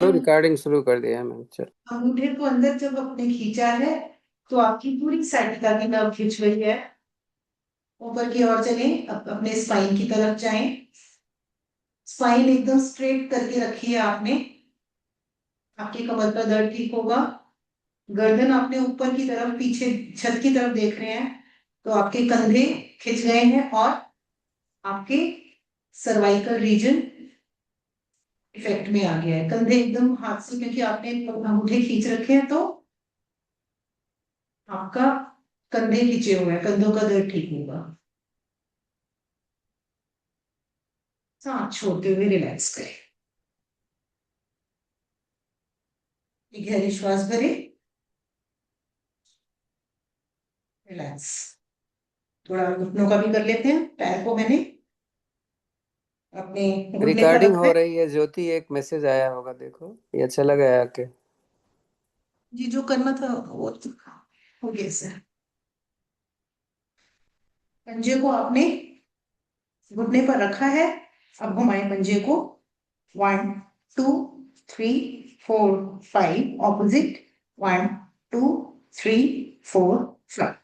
तो रिकॉर्डिंग शुरू कर दिया है मैंने। चल। अंगूठे को अंदर जब आपने खींचा है तो आपकी पूरी साइड की नर्व खिंच गई है। ऊपर की ओर चलें, अब अपने स्पाइन की तरफ जाएं। स्पाइन एकदम स्ट्रेट करके रखी है आपने। आपकी कमर का दर्द ठीक होगा। गर्दन आपने ऊपर की तरफ, पीछे छत की तरफ देख रहे हैं, तो आपके कंधे खिंच गए हैं और आपके सर्वाइकल रीजन इफेक्ट में आ गया है। कंधे एकदम हाथ से, क्योंकि आपने अंगूठे खींच रखे हैं, तो आपका कंधे खींचे हुए हैं, कंधों का दर्द ठीक होगा। सांस छोड़ते हुए रिलैक्स करें। एक गहरी श्वास भरे, रिलैक्स। थोड़ा घुटनों का भी कर लेते हैं। पैर को मैंने अपने घुटने पर रिकॉर्डिंग रखा हो है। रही है ज्योति, एक मैसेज आया होगा, देखो ये अच्छा लगा है आके। जी, जो करना था वो तो हो गया सर। पंजे को आपने घुटने पर रखा है। अब घुमाएं पंजे को। 1 2 3 4 5 ऑपोजिट। 1 2 3 4 5।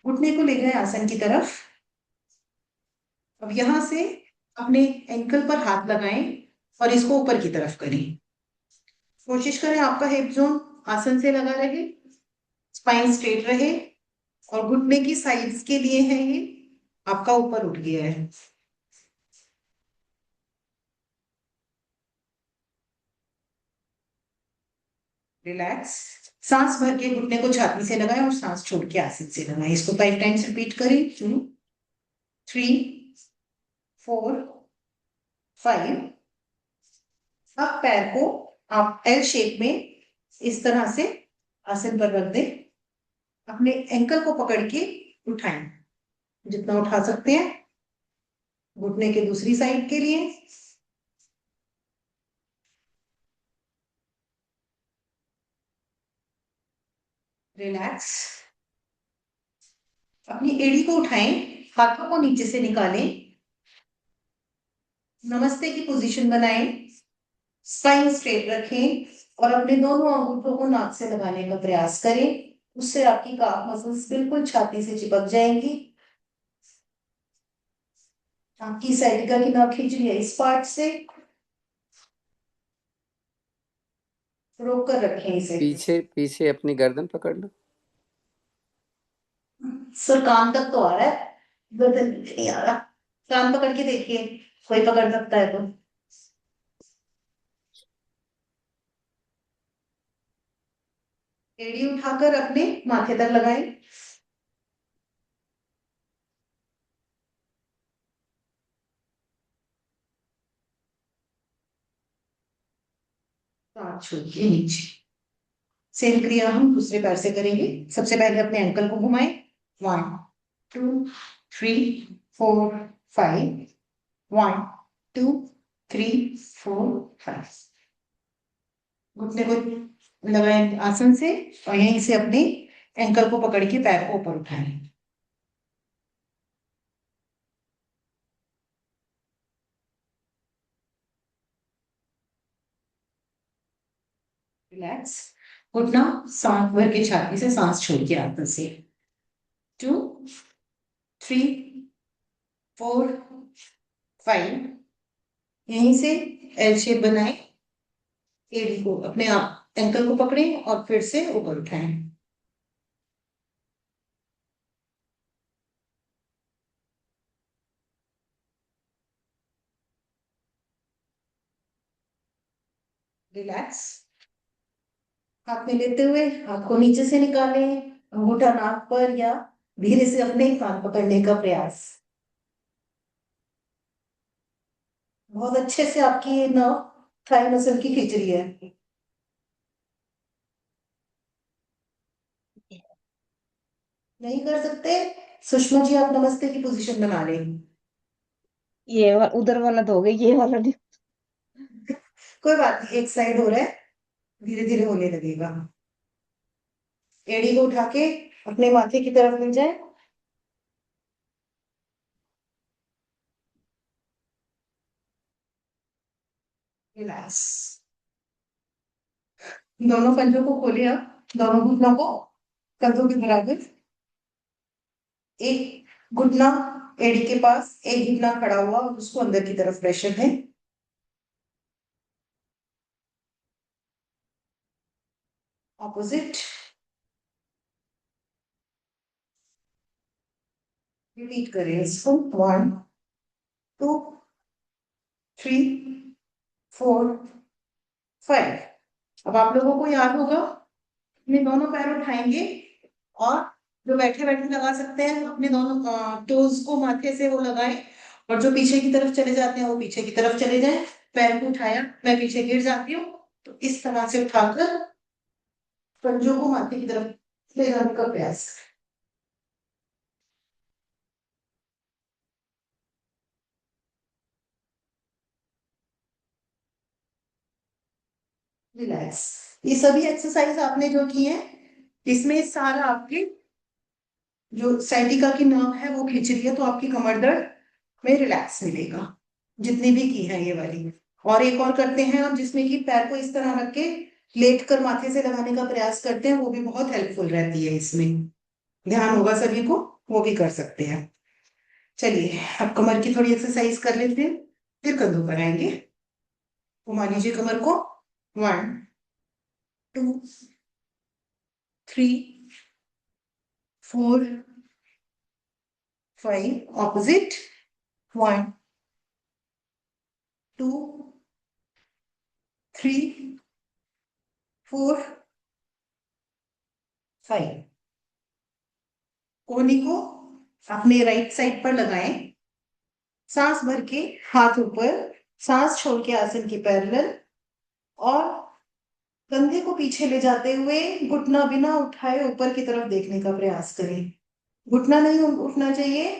घुटने को ले गए आसन की तरफ। अब यहां से अपने एंकल पर हाथ लगाएं और इसको ऊपर की तरफ करें। कोशिश करें आपका हिप जोन आसन से लगा रहे, स्पाइन स्ट्रेट रहे, और घुटने की साइड्स के लिए है ये, आपका ऊपर उठ गया है। रिलैक्स। सांस भर के घुटने को छाती से लगाएं और सांस छोड़ के आसन से लगाएं। इसको 5 टाइम्स रिपीट करें। 2 3 4 5। अब पैर को आप एल शेप में इस तरह से आसन पर रख दें। अपने एंकल को पकड़ के उठाएं, जितना उठा सकते हैं। घुटने के दूसरी साइड के लिए रिलैक्स। अपनी एड़ी को उठाएं, हाथों को नीचे से निकालें, नमस्ते की पोजीशन बनाएं, स्पाइन स्ट्रेट रखें और अपने दोनों अंगूठों को नाक से लगाने का प्रयास करें। उससे आपकी काफ मसल्स बिल्कुल छाती से चिपक जाएंगी। आपकी साइटिका की नाक खींच रही है इस पार्ट से। रोक कर रखें इसे। पीछे पीछे अपनी गर्दन पकड़ लो। सर कान तक तो आ रहा है, गर्दन नहीं आ रहा। कान पकड़ के देखिए, कोई पकड़ सकता है तो। एड़ी उठाकर अपने माथे तक लगाएं। हाथ छोड़िए नीचे। सेम क्रिया हम दूसरे पैर से करेंगे। सबसे पहले अपने एंकल को घुमाएं। 1 2 3 4 5। 1 2 3 4 5। घुटने को लगाएं आसन से और यहीं से अपने एंकल को पकड़ के पैर को ऊपर उठाएं। रिलैक्स। घुटना सांस भर के छाती से सांस छोड़ के आसन से। 2 3 4 5। यहीं से एल शेप बनाएं। एड़ी को अपने आप एंकल को पकड़ें और फिर से ऊपर उठाएं। रिलैक्स। हाथ में लेते हुए हाथ को नीचे से निकालें, अंगूठा नाक पर, या धीरे से अपने कान पकड़ने का प्रयास। बहुत अच्छे से आपकी नर्व थाई मसल की खींच रही है। नहीं कर सकते, सुषमा जी आप नमस्ते की पोजीशन बना लें। उधर वाला तो हो गया, ये वाला नहीं। कोई बात नहीं, एक साइड हो रहा है, धीरे धीरे होने लगेगा। एड़ी को उठा के अपने माथे की तरफ ले जाए। रिलैक्स। दोनों पंजों को खोलिए आप, दोनों घुटनों को कंधों के बराबर। एक घुटना एड़ी के पास, एक घुटना खड़ा हुआ और उसको अंदर की तरफ प्रेशर दें। ऑपोजिट। रिपीट करें इसको। 1 2 3 4 5। अब आप लोगों को याद होगा, अपने दोनों पैर उठाएंगे और जो बैठे बैठे लगा सकते हैं अपने दोनों टोज को माथे से वो लगाएं, और जो पीछे की तरफ चले जाते हैं वो पीछे की तरफ चले जाएं। पैर को उठाया, मैं पीछे गिर जाती हूँ, तो इस तरह से उठाकर पंजों को माथे की तरफ ले जाने का प्रयास। रिलैक्स। ये सभी एक्सरसाइज आपने जो की है, इसमें सारा आपके जो साइटिका की नर्व है वो खींच रही है, तो आपकी कमर दर्द में रिलैक्स मिलेगा, जितनी भी की है ये वाली। और एक और करते हैं हम, जिसमें कि पैर को इस तरह रख के लेट कर माथे से लगाने का प्रयास करते हैं, वो भी बहुत हेल्पफुल रहती है इसमें। ध्यान होगा सभी को, वो भी कर सकते हैं। चलिए अब कमर की थोड़ी एक्सरसाइज कर लेते हैं, फिर कंधों पर आएंगे। घुमा लीजिए कमर को। 1 2 3 4 5। ऑपोजिट। 1 2 3 4 5। कोहनी को अपने राइट साइड पर लगाएं, सांस भर के हाथ ऊपर, सांस छोड़ के आसन की पैरेलल, और कंधे को पीछे ले जाते हुए घुटना बिना उठाए ऊपर की तरफ देखने का प्रयास करें। घुटना नहीं उठना चाहिए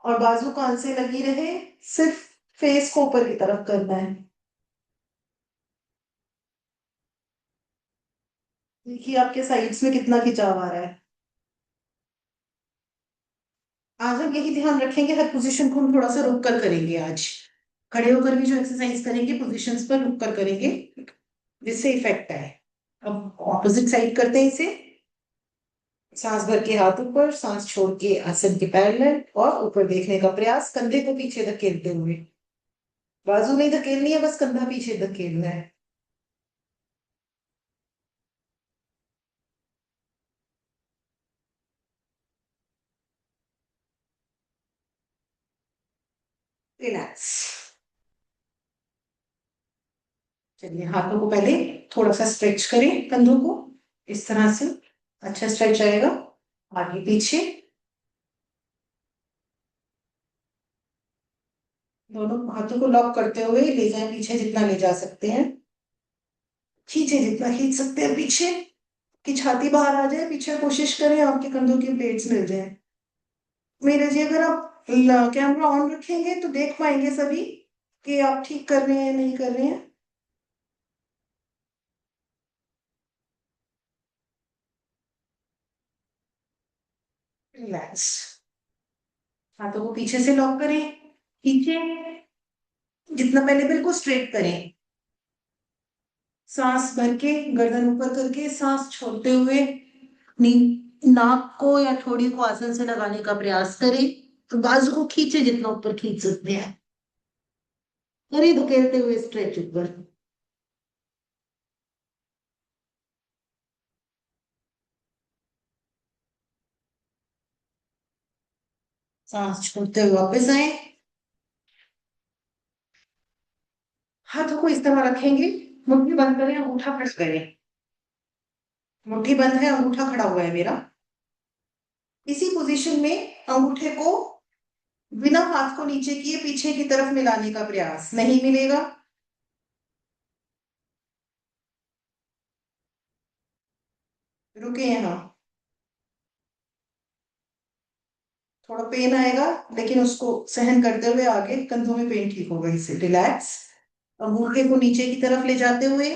और बाजू कान से लगी रहे, सिर्फ फेस को ऊपर की तरफ करना है। देखिए आपके साइड्स में कितना खिंचाव आ रहा है। आज हम यही ध्यान रखेंगे, हर पोजीशन को हम थोड़ा सा रुक कर करेंगे आज। खड़े होकर भी जो एक्सरसाइज करेंगे पोजीशंस पर रुक कर करेंगे, जिससे इफेक्ट आए। अब ऑपोजिट साइड करते हैं इसे। सांस भर के हाथ ऊपर, सांस छोड़ के आसन के पैरेलल, और ऊपर देखने का प्रयास कंधे को पीछे धकेलते हुए। बाजू नहीं धकेलनी है, बस कंधा पीछे धकेलना है। रिलैक्स। चलिए हाथों को पहले थोड़ा सा स्ट्रेच करें, कंधों को इस तरह से, अच्छा स्ट्रेच आएगा। आगे पीछे दोनों हाथों को लॉक करते हुए ले जाएं पीछे, जितना ले जा सकते हैं। खींचे जितना खींच सकते हैं पीछे, कि छाती बाहर आ जाए। पीछे कोशिश करें आपके कंधों की प्लेट्स मिल जाए। मेरे जी अगर आप कैमरा ऑन रखेंगे तो देख पाएंगे सभी कि आप ठीक कर रहे हैं नहीं कर रहे हैं। रिलैक्स। हाथों को पीछे से लॉक करें, खींचे जितना, पहले बिल्कुल स्ट्रेट करें। सांस भर के गर्दन ऊपर करके, सांस छोड़ते हुए नाक को या ठोड़ी को आसन से लगाने का प्रयास करें। तो बाजू को खींचे जितना ऊपर खींच सकते हैं, और ये धकेलते हुए स्ट्रेच ऊपर। सांस छोड़ते हुए वापस आए। हाथों को इस तरह रखेंगे, मुट्ठी बंद करें, अंगूठा प्रेस करें। मुट्ठी बंद है, अंगूठा खड़ा हुआ है मेरा। इसी पोजीशन में अंगूठे को बिना हाथ को नीचे किए पीछे की तरफ मिलाने का प्रयास। नहीं मिलेगा, रुके यहाँ। थोड़ा पेन आएगा, लेकिन उसको सहन करते हुए आगे कंधों में पेन ठीक होगा। इससे रिलैक्स। अंगूठे को नीचे की तरफ ले जाते हुए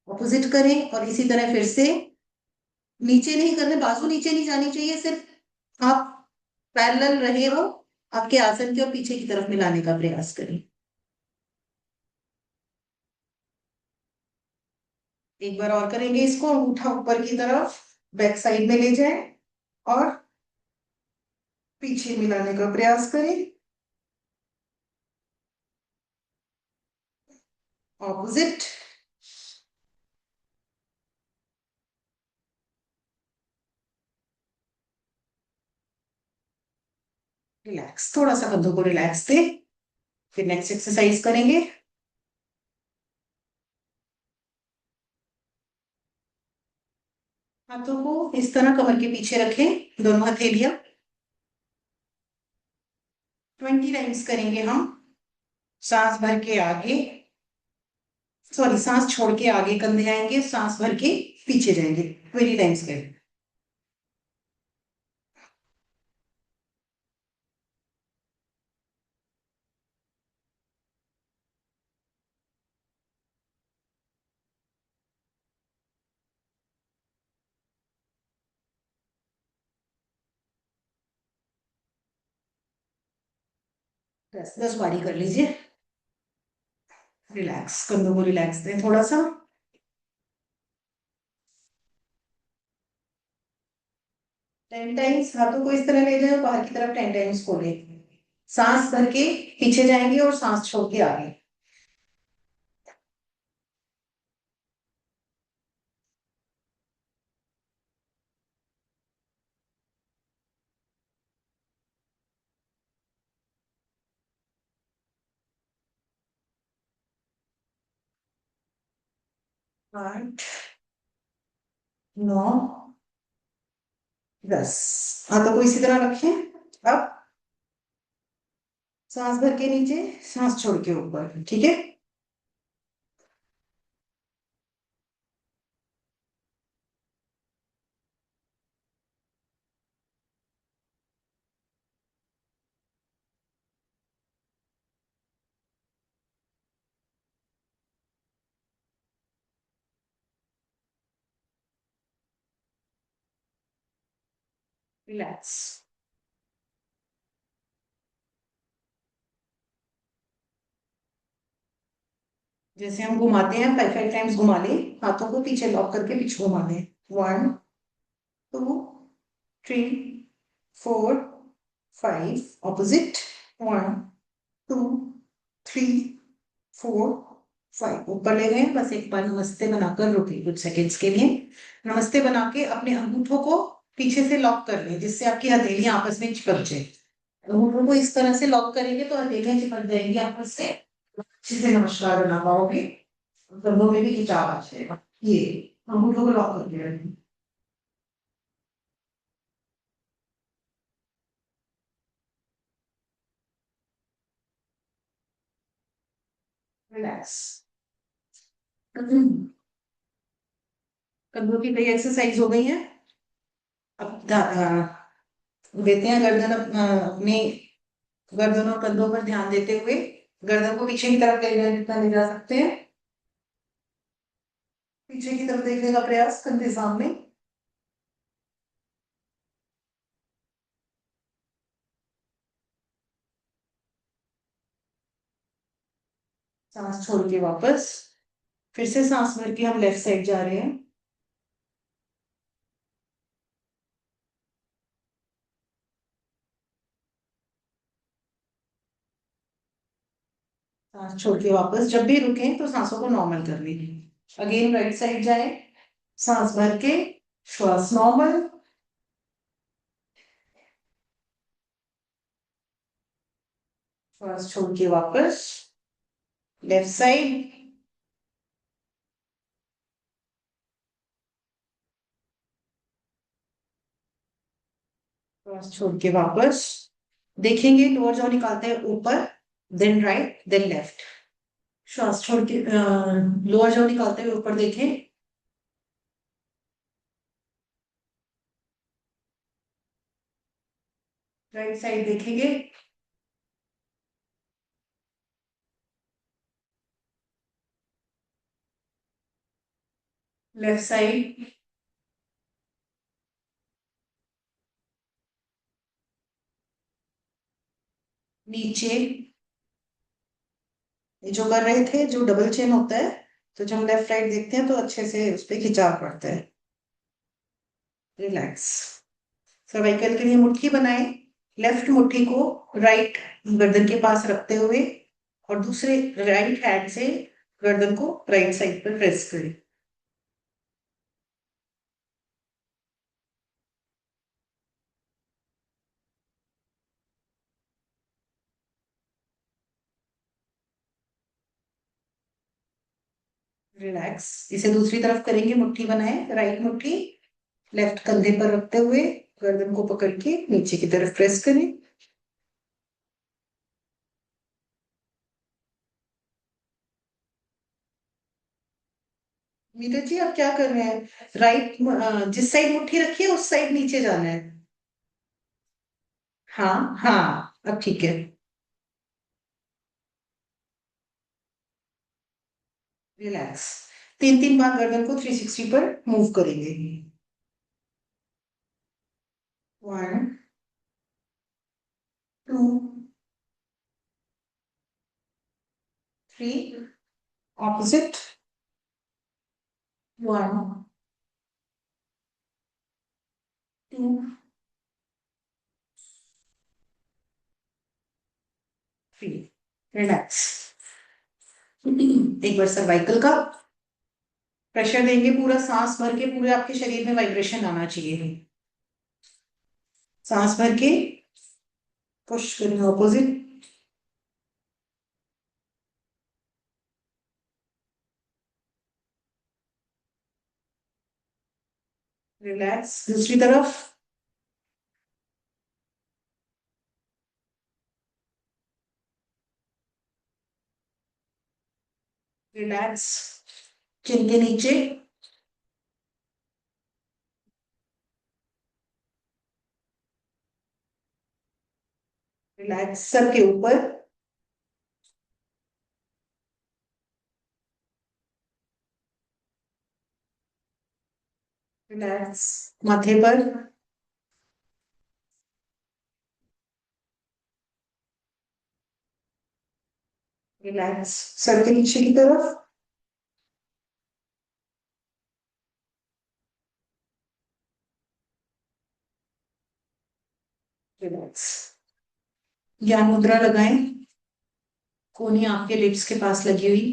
ऑपोजिट करें, और इसी तरह फिर से। नीचे नहीं करने, बाजू नीचे नहीं जानी चाहिए, सिर्फ आप पैरेलल रहे हो आपके आसन के, और पीछे की तरफ मिलाने का प्रयास करें। एक बार और करेंगे इसको, अंगूठा ऊपर की तरफ बैक साइड में ले जाएं और पीछे मिलाने का प्रयास करें, ऑपोजिट। रिलैक्स, थोड़ा सा कंधों को रिलैक्स दे। फिर नेक्स्ट एक्सरसाइज करेंगे। हाथों को इस तरह कमर के पीछे रखें, दोनों हथेलियां। 20 टाइम्स करेंगे हम। सांस भर के आगे, सॉरी, सांस छोड़ के आगे कंधे आएंगे, सांस भर के पीछे जाएंगे। 20 टाइम्स करें। दस 10 बारी कर लीजिए। रिलैक्स, कंधों को रिलैक्स दें थोड़ा सा। 10 टाइम्स हाथों को इस तरह ले जाए, बाहर की तरफ 10 टाइम्स खोले। सांस भर के पीछे जाएंगे और सांस छोड़ के आगे। आठ, 9, 10। हाथों को इसी तरह रखें। अब सांस भर के नीचे, सांस छोड़ के ऊपर, ठीक है। रिलैक्स। जैसे हम घुमाते हैं, 5 5 टाइम्स घुमा लें। हाथों को पीछे लॉक करके पीछे घुमा लें। 1 2 3 4 5। ऑपोजिट। 1 2 3 4 5। ऊपर ले गए, बस एक बार नमस्ते बनाकर रुके कुछ सेकंड्स के लिए। नमस्ते बना के अपने अंगूठों को पीछे से लॉक कर लें, जिससे आपकी हथेलियां आपस में चिपक जाए। अंगूठों को इस तरह से लॉक करेंगे तो हथेलियां चिपक जाएंगी आपस से, अच्छे से नमस्कार बना पाओगे। कंधों में भी खिंचाव आ जाएगा। ये अंगूठों को लॉक करके रखें। रिलैक्स। कंधों की कई एक्सरसाइज हो गई है। अब देते हैं गर्दन अपनी गर्दन और कंधों पर ध्यान देते हुए, गर्दन को पीछे की तरफ ले जाए जितना ले जा सकते हैं। पीछे की तरफ देखने का प्रयास, कंधे सामने। सांस छोड़ के वापस, फिर से सांस भर के हम लेफ्ट साइड जा रहे हैं। सांस छोड़ के वापस, जब भी रुकें तो सांसों को नॉर्मल कर लीजिए। अगेन राइट साइड जाए, सांस भर के, श्वास नॉर्मल, श्वास छोड़ के वापस लेफ्ट साइड। श्वास छोड़ के वापस। देखेंगे लोअर जॉ निकालते हैं ऊपर, देन राइट देन लेफ्ट। श्वास छोड़ के लोअर जॉ निकालते हुए ऊपर देखें। राइट साइड देखेंगे। Left side. नीचे। ये जो कर रहे थे, जो डबल चेन होता है, तो जब हम लेफ्ट राइट देखते हैं तो अच्छे से उस पर खिंचाव पड़ता है। रिलैक्स। सर्वाइकल के लिए मुट्ठी बनाए। लेफ्ट मुट्ठी को राइट गर्दन के पास रखते हुए और दूसरे राइट हैंड से गर्दन को राइट साइड पर प्रेस करें। रिलैक्स। इसे दूसरी तरफ करेंगे, मुट्ठी बनाए, राइट मुट्ठी लेफ्ट कंधे पर रखते हुए गर्दन को पकड़ के नीचे की तरफ प्रेस करें। मीरा जी, आप क्या कर रहे हैं? राइट, जिस साइड मुट्ठी रखी है उस साइड नीचे जाना है। हाँ हाँ, अब ठीक है। रिलैक्स। तीन तीन बार गर्दन को 360 पर मूव करेंगे। 1, 2, 3। ऑपोजिट। 1, 2, 3। रिलैक्स। एक बार सर्वाइकल का प्रेशर देंगे, पूरा सांस भर के, पूरे आपके शरीर में वाइब्रेशन आना चाहिए। सांस भर के पुश करें ऑपोजिट। रिलैक्स। दूसरी तरफ। रिलैक्स। चिन के नीचे। रिलैक्स। सर के ऊपर। रिलैक्स। माथे पर। रिलैक्स। सर के नीचे की तरफ। रिलैक्स। ज्ञान मुद्रा लगाएं, कोनी आपके लिप्स के पास लगी हुई।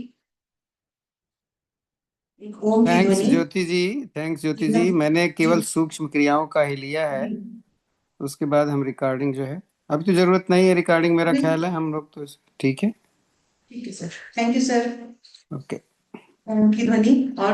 एक ओम की थैंक्स ध्वनि। ज्योति जी। थैंक्स ज्योति एकदम। जी, मैंने जी केवल सूक्ष्म क्रियाओं का ही लिया है। जी। उसके बाद हम रिकॉर्डिंग जो है, अभी तो जरूरत नहीं है रिकॉर्डिंग, मेरा नहीं, ख्याल है हम लोग तो ठीक है। ठीक है sir. Thank you sir. Okay. Om की ध्वनि। और